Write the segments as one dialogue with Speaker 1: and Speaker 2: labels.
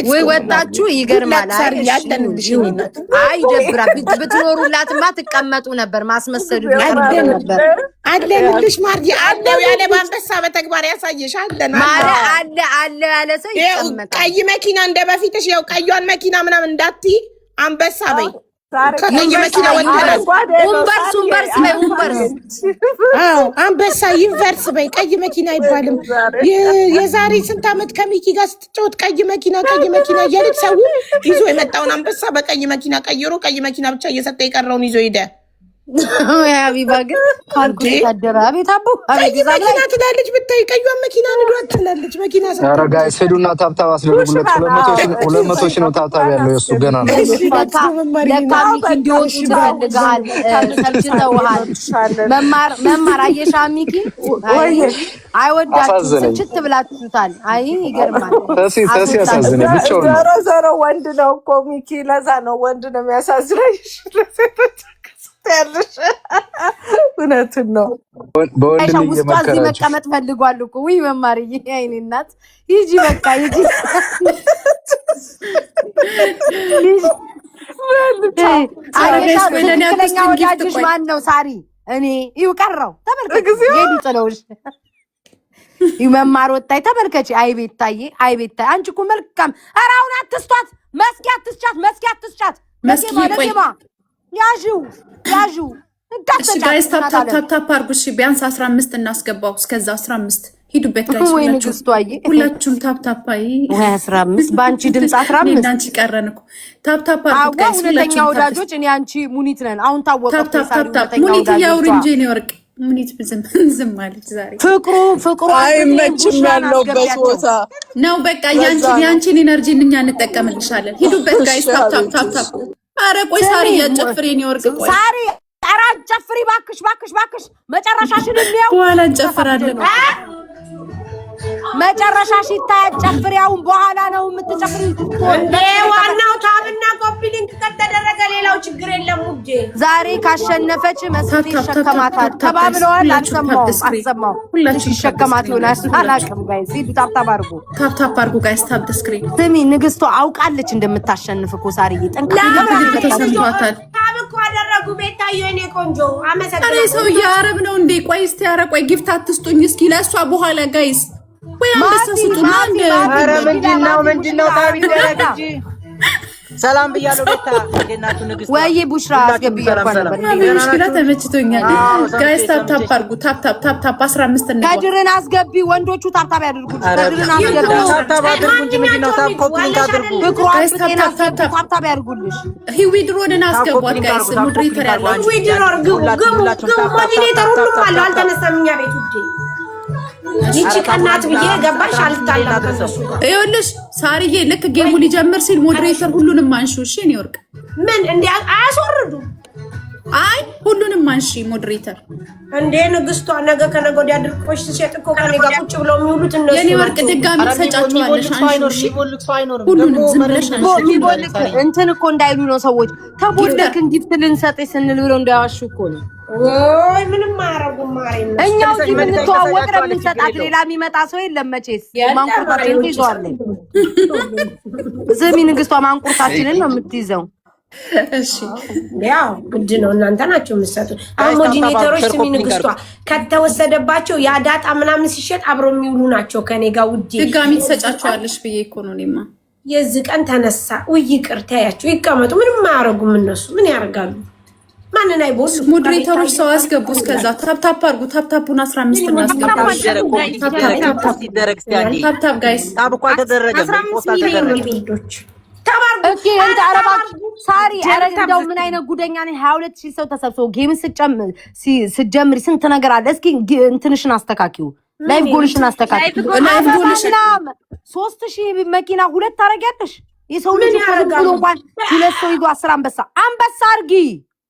Speaker 1: ወይ ወጣችሁ ይገርማል። አይ ጀብራ ብትኖሩላትማ ትቀመጡ ነበር። ማስመሰሉ ነበር
Speaker 2: አለልሽ ማርዬ አለው ያለ ባንበሳ በተግባር ያሳየሽ አለና
Speaker 1: አለ ያለ ሰው ይቀመጣል።
Speaker 2: ቀይ መኪና እንደበፊትሽ ያው ቀዩን መኪና ምናምን እንዳትይ አንበሳ በይ ከቀይ መኪና ወጣላል ኡምበርስ አንበሳ ዩኒቨርስ በይ ቀይ መኪና አይባልም። የዛሬ ስንት ዓመት ከሚኪ ጋር ስትጫወት ቀይ መኪና እያለች ሰው ይዞ የመጣውን አንበሳ በቀይ መኪና ቀይሮ ቀይ መኪና ብቻ እየሰጠ የቀረውን ይዞ ሄደ።
Speaker 1: ሀቢባ ግን ካልኩ ታደራ ቤት አቦ
Speaker 2: ቀይ መኪና ትላለች ብታይ ቀዩን መኪና ንዷት ትላለች። መኪና ሰው
Speaker 3: ኧረ ጋይስ ሄዱና ታብታብ አስደርጉለት። 200 ሺህ ነው ታብታብ ያለው እሱ ገና ነው።
Speaker 1: ለካሚኪ እንዲወጡ ትፈልጋል። ሰልችተውሃል። መማር አየሻ ሚኪ አይወዳችሁ ስንችት ብላችሁታል። አይ ይገርማል።
Speaker 3: ተሲ ያሳዝነ ብቻውን
Speaker 4: ዞሮ ወንድ ነው እኮ ሚኪ። ለዛ ነው ወንድ ነው የሚያሳዝነኝ። እውነቱን ነው።
Speaker 3: በወንድ ልጅ
Speaker 1: እዚህ መቀመጥ ፈልጓል እኮ ወይ መማርዬ፣ አይኔ እናት ሂጂ በቃ ሂጂ። ትክክለኛ ወዳጅሽ ማን ነው? ሳሪ እኔ ይው ቀረው ተመልከች። ሄዱ ጥለውሽ መማር ወጣይ ተመልከች። አይ ቤታዬ አንቺ እኮ መልካም። ኧረ አሁን አትስቷት። መስኪ አትስቻት። መስኪ ያዡ
Speaker 5: እሺ ጋይስ ታፕ አርጉ። እሺ ቢያንስ 15 እናስገባው። እስከዛ 15 ሂዱበት ጋይስ። ሁላችሁም ታፕ አይ
Speaker 1: 15 ባንቺ ድምጽ 15
Speaker 5: እናንቺ ቀረን እኮ ታፕ አርጉ ጋይስ።
Speaker 1: ሁለተኛ ወዳጆች እኔ አንቺ ሙኒት ነን። አሁን ታወቀ
Speaker 5: ሙኒት ያውር እንጂ ነው ወርቅ ሙኒት ዝም ማለት ዛሬ
Speaker 4: ፍቅሩ አይመችም ያለውበት ቦታ
Speaker 5: ነው። በቃ ያንቺን ኢነርጂ እኛ እንጠቀምልሻለን። ሂዱበት ጋይስ። ታፕ አረ ቆይ ሳሪ ያጨፍሬን ይወርቅ። ቆይ
Speaker 1: ሳሪ ኧረ አጨፍሪ ባክሽ መጨረሻሽን እንየው።
Speaker 5: በኋላ እንጨፍራለን።
Speaker 1: መጨረሻሽ ይታይ። አጨፍሪያውን በኋላ ነው የምትጨፍሪው።
Speaker 2: ዋናው ታብና ኮፒ ሊንክ ከተደረገ ሌላው ችግር የለም። ውዴ ዛሬ
Speaker 1: ካሸነፈች መስሪ ይሸከማታል ተባብለዋል። አልሰማው ሁላችሁ ይሸከማት ይሆናል። አላውቅም ጋይስ። ታፕ
Speaker 5: አርጉ ጋይስ። ታፕ ስክሪን
Speaker 1: ስሚ ንግስቷ አውቃለች እንደምታሸንፍ እኮ ሳሪዬ ጠንቅቃ
Speaker 5: ተሰምቷታል።
Speaker 2: ታብ እኮ አደረጉ። ቤታዬ የኔ ቆንጆ አመሰግናለሁ።
Speaker 5: አሬ ሰው ያረብ ነው እንዴ? ቆይ እስቲ ኧረ ቆይ ጊፍት አትስጡኝ እስኪ ለሷ በኋላ ጋይስ። ወይ አንበሳ ስጡኝ።
Speaker 6: ኧረ ምንድነው ታብ ይደረግ እንጂ ሰላም ብያለሁ። ቤታ እንደናችሁ ንግስት
Speaker 1: ወይ ቡሽራ አስገብይ ያልኳት ነበር።
Speaker 5: ሙሽኪላ ተመችቶኛል ጋይስ። ታፕ አርጉ። ታፕ 15 ነው።
Speaker 1: ከድርን አስገቢ። ወንዶቹ ታፕ ያድርጉ። ከድርን አስገቢ።
Speaker 6: ታፕ አድርጉ እንጂ ምንድነው ታፕ ኮፒ ሊንክ አድርጉ።
Speaker 1: ጋይስ ታፕ ያድርጉልሽ።
Speaker 5: ሂዊ ድሮንን አስገቧት ጋይስ። ሙድሪተር ያላችሁ
Speaker 2: ሂዊ ድሮር ግቡ ሞዲሬተር ሁሉም አለ። አልተነሳም እኛ ቤት ውዴ። ይቺ ቀናት ብዬ ገባሽ አልታላም።
Speaker 5: ይኸውልሽ ሳሪዬ ልክ ጌሙ ሊጀምር ሲል ሞዴሬተር ሁሉንም አንሺ። እሺ እኔ ወርቅ
Speaker 2: ምን እንዴ አያስወርዱ?
Speaker 5: አይ ሁሉንም አንሺ ሞዴሬተር።
Speaker 2: እንዴ ንግስቷ ነገ ከነገ ወዲያ ድርቆሽ ሲሸጥ እኮ ከኔ ጋር ቁጭ ብለው የሚውሉት እነሱ።
Speaker 5: የኔ ወርቅ ድጋሚ ተሰጫቸዋለሽ። አንሺ ሁሉንም ዝም ብለሽ አንሺ።
Speaker 1: እንትን እኮ እንዳይሉ ነው ሰዎች። ተቦደክ ጊፍት ልንሰጥሽ ስንል ብለው እንዳያዋሹ እኮ ነው።
Speaker 2: ወይ ምንም አያረጉም። ማሬም
Speaker 1: እኛው እዚህ የምንተዋወቅ ነው የምንሰጣት። ሌላ የሚመጣ ሰው የለም መቼስ። ማንቁርታችንን ትይዘዋለች። ስሚ ንግስቷ ማንቁርታችንን ነው የምትይዘው።
Speaker 5: እሺ
Speaker 2: ያው ግድ ነው። እናንተ ናችሁ የምትሰጡት። አሁን ሞዲሬተሮች ስሚ ንግስቷ ከተወሰደባቸው ያ ዳጣ ምናምን ሲሸጥ አብረው የሚውሉ ናቸው ከኔ ጋር ውዴ።
Speaker 5: ድጋሚ ትሰጫቸዋለሽ ብዬ እኮ ነው እኔማ።
Speaker 2: የዚህ ቀን ተነሳ። ውይ ይቅርታ ያቸው ይቀመጡ። ምንም አያረጉም እነሱ። ምን ያደርጋሉ? ማንን አይቦስ
Speaker 5: ሞዴሬተሮች ሰው አስገቡ። እስከዛ ታፕ አርጉ። ታፑን 15 እናስገባ። ታፕ ጋይስ።
Speaker 6: ታብ እኮ አልተደረገም። ፖስት አልተደረገም።
Speaker 1: ኦኬ እንት አረባ ሳሪ አረ እንደው ምን አይነት ጉደኛ ነኝ። 22000 ሰው ተሰብስቦ ጌም ስጀምሪ ስንት ነገር አለ። እስኪ እንትንሽን አስተካኪው። ላይቭ ጎልሽን አስተካኪው። ላይቭ ጎልሽን 3000 መኪና ሁለት ታረጋለሽ። የሰው ልጅ ብሎ እንኳን ሁለት ሰው ይዞ 10 አንበሳ አርጊ።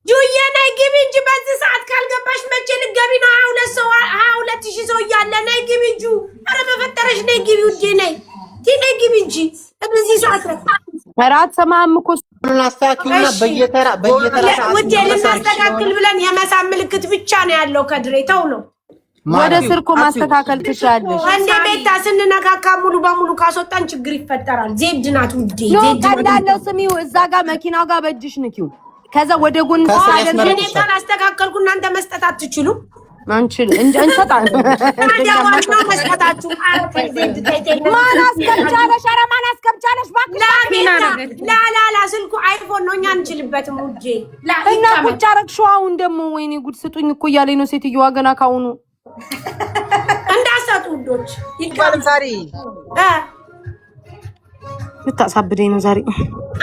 Speaker 2: ጁዬ ነይ ግቢ እንጂ በዚህ ሰዓት ካልገባሽ መቼ ልትገቢ ነው? 22000 ሰው እያለ ነይ ግቢ እንጂ። አረ በፈጠረሽ ነይ ግቢ ውዴ ነይ ግቢ እንጂ በዚህ ሰዓት
Speaker 1: ራት ሰማም እኮ
Speaker 6: እናስተካክልና በየተራ
Speaker 2: ውዴ ልናስተካክል ብለን የመሳም ምልክት ብቻ ነው ያለው። ከድሬ ተው ነው
Speaker 1: ወደ ስርኮ ማስተካከል ትችላለሽ
Speaker 7: እንደ ቤታ ስንነካካ ሙሉ በሙሉ ካስወጣን ችግር ይፈጠራል ዜድ ናት ውዴ ዜድ
Speaker 1: ካላለው ስሚው እዛ ጋር መኪናው ጋር በእጅሽ ንኪው ከዛ ወደ ጎን ሳይደል
Speaker 7: እኔ ካላስተካከልኩ እናንተ መስጠት አትችሉ
Speaker 1: አንቺል እንሰጣን
Speaker 7: ታዲያው መስጠታችሁ
Speaker 1: ማን አስከብቻለሽ ኧረ ማን አስከብቻለሽ
Speaker 7: ላላላ ስልኩ አይፎን ነው እኛ አንችልበትም ውዴ
Speaker 1: እና ቁጭ አደረግሽው አሁን ደግሞ ወይኔ ጉድ ስጡኝ እኮ እያለኝ ነው ሴትዮዋ ገና ካሁኑ
Speaker 7: እንዳሰጡ ውዶች
Speaker 6: ይባል ዛሬ
Speaker 1: ልታሳብደኝ ነው ዛሬ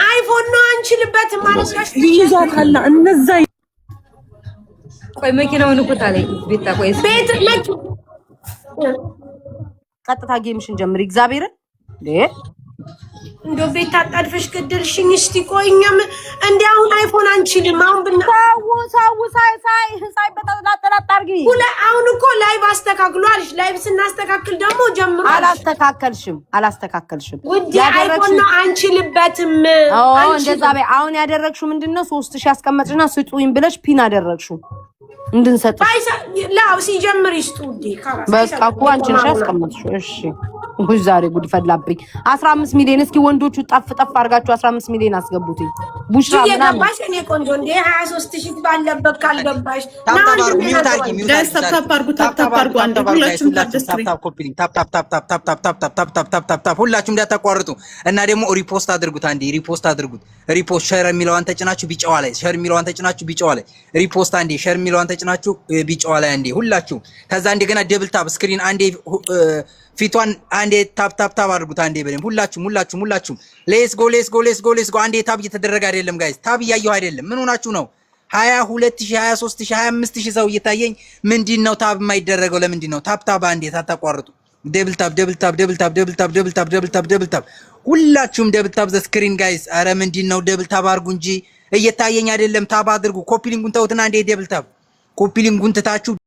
Speaker 7: አይፎን ነው አንችልበትም ማለት ነው
Speaker 2: ይይዛታል እነዛ
Speaker 8: ቆይ መኪናውን እኮ ታለኝ ቤታ ቆይ
Speaker 7: ቤት ነጭ
Speaker 1: ቀጥታ ጌምሽን ጀምሪ እግዚአብሔርን
Speaker 7: እንደው ቤት አጣድፈሽ ገደልሽኝ እስቲ ቆይኛም እንዴ አሁን አይፎን አንችልም አሁን ሳይ በተላጣጣርጊ
Speaker 1: ሁላ
Speaker 7: አሁን እኮ ላይቭ አስተካክሉ አልሽ ላይቭ ስናስተካክል ደግሞ ጀምሩ
Speaker 1: አላስተካከልሽም
Speaker 7: ውዴ አይፎን ነው አንችልበትም
Speaker 1: እንደዛ በይ አሁን ያደረግሽው ምንድነው 3000 ያስቀመጥሽና ስጡኝ ብለሽ ፒን አደረግሽው እንድንሰጥሽ
Speaker 7: ላው ሲጀምር ይስጡ ውዴ
Speaker 1: በቃ እኮ አንቺ ነሽ ያስቀመጥሽው እሺ ዛሬ ጉድ ፈላብኝ 15 ሚሊዮን እስኪ ወንዶቹ ጠፍ አርጋችሁ 15 ሚሊዮን አስገቡት ቡሽራ ምናምን
Speaker 7: ባሽ እኔ ቆንጆ እንዴ 23000 ባለበት ካልገባሽ
Speaker 6: ታፕታፕ ሚውት አርጊ ሚውት
Speaker 5: ታፕታፕ አንድ ሁላችሁም
Speaker 6: ታፕታፕ ሁላችሁም እንዳታቋርጡ እና ደግሞ ሪፖስት አድርጉት አንዴ ሪፖስት አድርጉት ሪፖስት ሼር የሚለውን ተጭናችሁ ቢጫዋ ላይ ሼር የሚለውን ተጭናችሁ ቢጫዋ ላይ ሪፖስት አንዴ ሼር የሚለውን ተጭናችሁ ቢጫዋ ላይ አንዴ ሁላችሁ ከዛ እንደገና ደብል ታፕ ስክሪን አንዴ ፊቷን አንዴ ታፕ አድርጉት አንዴ በደም ሁላችሁም ሌትስ ጎ አንዴ ታፕ እየተደረገ አይደለም ጋይስ ታፕ እያየሁ አይደለም ምን ሆናችሁ ነው 22000 23000 25000 ሰው እየታየኝ ምንድነው ታፕ የማይደረገው ለምንድን ነው ታፕ አንዴ ታቋርጡ ደብል ታፕ ሁላችሁም ደብል ታፕ ዘ ስክሪን ጋይስ አረ ምንድነው ደብል ታፕ አድርጉ እንጂ እየታየኝ አይደለም ታፕ አድርጉ ኮፒ ሊንኩን ተውትና አንዴ ደብል ታፕ ኮፒ ሊንኩን ትታችሁ